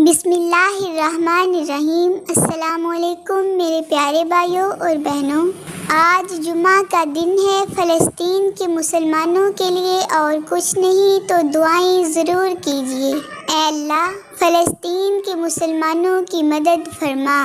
بسم اللہ الرحمن الرحیم۔ السلام علیکم میرے پیارے بھائیوں اور بہنوں، آج جمعہ کا دن ہے۔ فلسطین کے مسلمانوں کے لیے اور کچھ نہیں تو دعائیں ضرور کیجیے۔ اے اللہ، فلسطین کے مسلمانوں کی مدد فرما،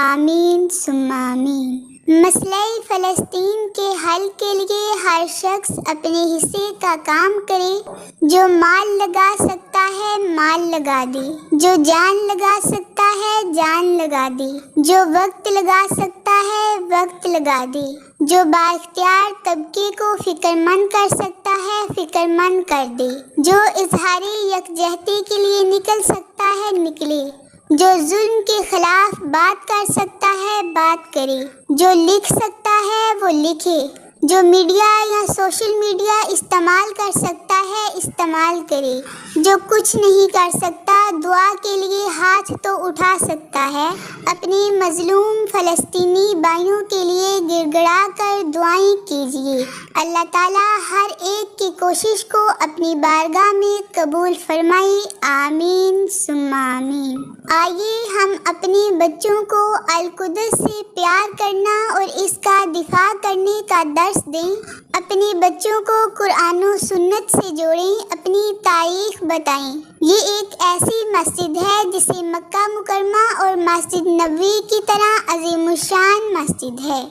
آمین ثم آمین۔ مسئلہ فلسطین کے حل کے لیے ہر شخص اپنے حصے کا کام کرے۔ جو مال لگا سکتا ہے مال لگا دے، جو جان لگا سکتا ہے جان لگا دے، جو وقت لگا سکتا ہے وقت لگا دے، جو بااختیار طبقے کو فکر مند کر سکتا ہے فکر مند کر دے، جو اظہار یکجہتی کے لیے نکل سکتا ہے نکلے، جو ظلم کے خلاف بات کر سکتا ہے بات کرے، جو لکھ سکتا ہے وہ لکھے، جو میڈیا یا سوشل میڈیا استعمال کر سکتا ہے استعمال کرے، جو کچھ نہیں کر سکتا دعا کے لیے ہاتھ تو اٹھا سکتا ہے۔ اپنے مظلوم فلسطینی بھائیوں کے لیے گڑ گڑا کر دعائیں کیجیے۔ اللہ تعالیٰ ہر ایک کی کوشش کو اپنی بارگاہ میں قبول فرمائے، آمین ثم آمین۔ آئیے ہم اپنے بچوں کو القدس سے پیار کرنا اور اس کا دفاع کرنے کا درس دیں۔ اپنے بچوں کو قرآن و سنت سے جوڑیں، اپنی تاریخ بتائیں۔ یہ ایک ایسی مسجد ہے جسے مکہ مکرمہ اور مسجد نبوی کی طرح عظیم الشان مسجد ہے،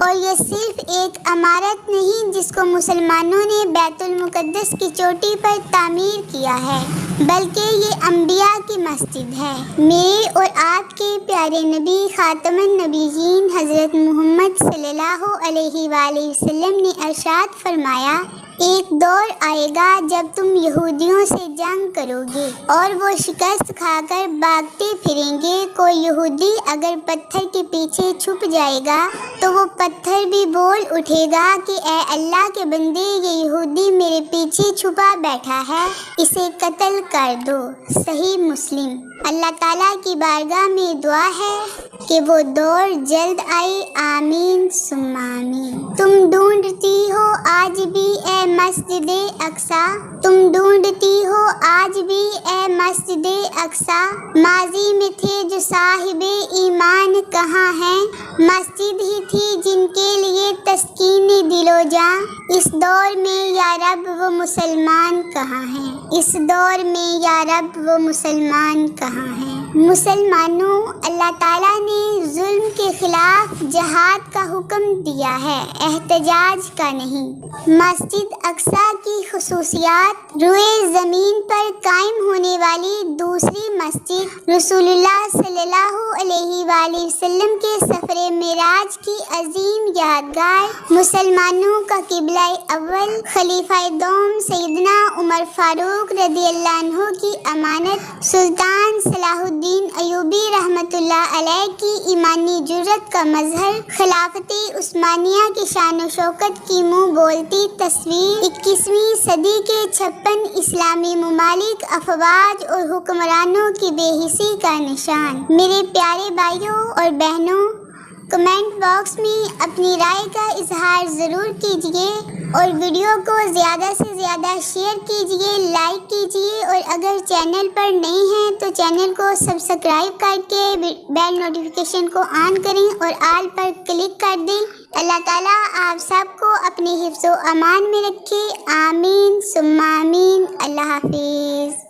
اور یہ صرف ایک عمارت نہیں جس کو مسلمانوں نے بیت المقدس کی چوٹی پر تعمیر کیا ہے، بلکہ یہ انبیاء کی مسجد ہے۔ میرے اور آپ کے پیارے نبی خاتم النبیین حضرت محمد صلی اللہ علیہ وآلہ وسلم نے ارشاد فرمایا، ایک دور آئے گا جب تم یہودیوں سے جنگ کرو گے اور وہ شکست کھا کر بھاگتے پھریں گے۔ کوئی یہودی اگر پتھر کے پیچھے چھپ جائے گا تو وہ پتھر بھی بول اٹھے گا کہ اے اللہ کے بندے، یہ یہودی میرے پیچھے چھپا بیٹھا ہے، اسے قتل کر دو۔ صحیح مسلم۔ اللہ تعالیٰ کی بارگاہ میں دعا ہے کہ وہ دور جلد آئے، آمین ثم آمین۔ تم ڈھونڈتی ہو آج بھی اے مسجد اقصیٰ، تم ڈھونڈتی ہو آج بھی اے مسجد اقصیٰ، ماضی میں تھے جو صاحب ایمان کہاں ہیں، مسجد ہی تھی جن کے لیے تسکین دل و جاں، اس دور میں یا رب وہ مسلمان کہاں ہیں، اس دور میں یا رب وہ مسلمان کہاں ہیں۔ مسلمانوں، اللہ تعالیٰ نے ظلم کے خلاف جہاد کا حکم دیا ہے، احتجاج کا نہیں۔ مسجد اقصیٰ کی خصوصیات: روئے زمین پر قائم ہونے والی دوسری مسجد، رسول اللہ صلی اللہ علیہ وآلہ وسلم کے سفر معراج کی عظیم یادگار، مسلمانوں کا قبلہ اول، خلیفہ دوم سیدنا عمر فاروق رضی اللہ عنہ کی امانت، سلطان صلاح الدین ایوبی رحمۃ اللہ علیہ کی ایمانی جرت کا مظہر، خلافت عثمانیہ کی شان و شوکت کی منہ بولتی تصویر، 21ویں صدی کے 56 اسلامی ممالک، افواج اور حکمرانوں کی بے حسی کا نشان۔ میرے پیارے بھائیوں اور بہنوں، کمنٹ باکس میں اپنی رائے کا اظہار ضرور کیجیے اور ویڈیو کو زیادہ سے زیادہ شیئر کیجیے، لائک کیجیے، اور اگر چینل پر نئے ہیں تو چینل کو سبسکرائب کر کے بیل نوٹیفیکیشن کو آن کریں اور آل پر کلک کر دیں۔ اللہ تعالیٰ آپ سب کو اپنے حفظ و امان میں رکھے، آمین ثم آمین۔ اللہ حافظ۔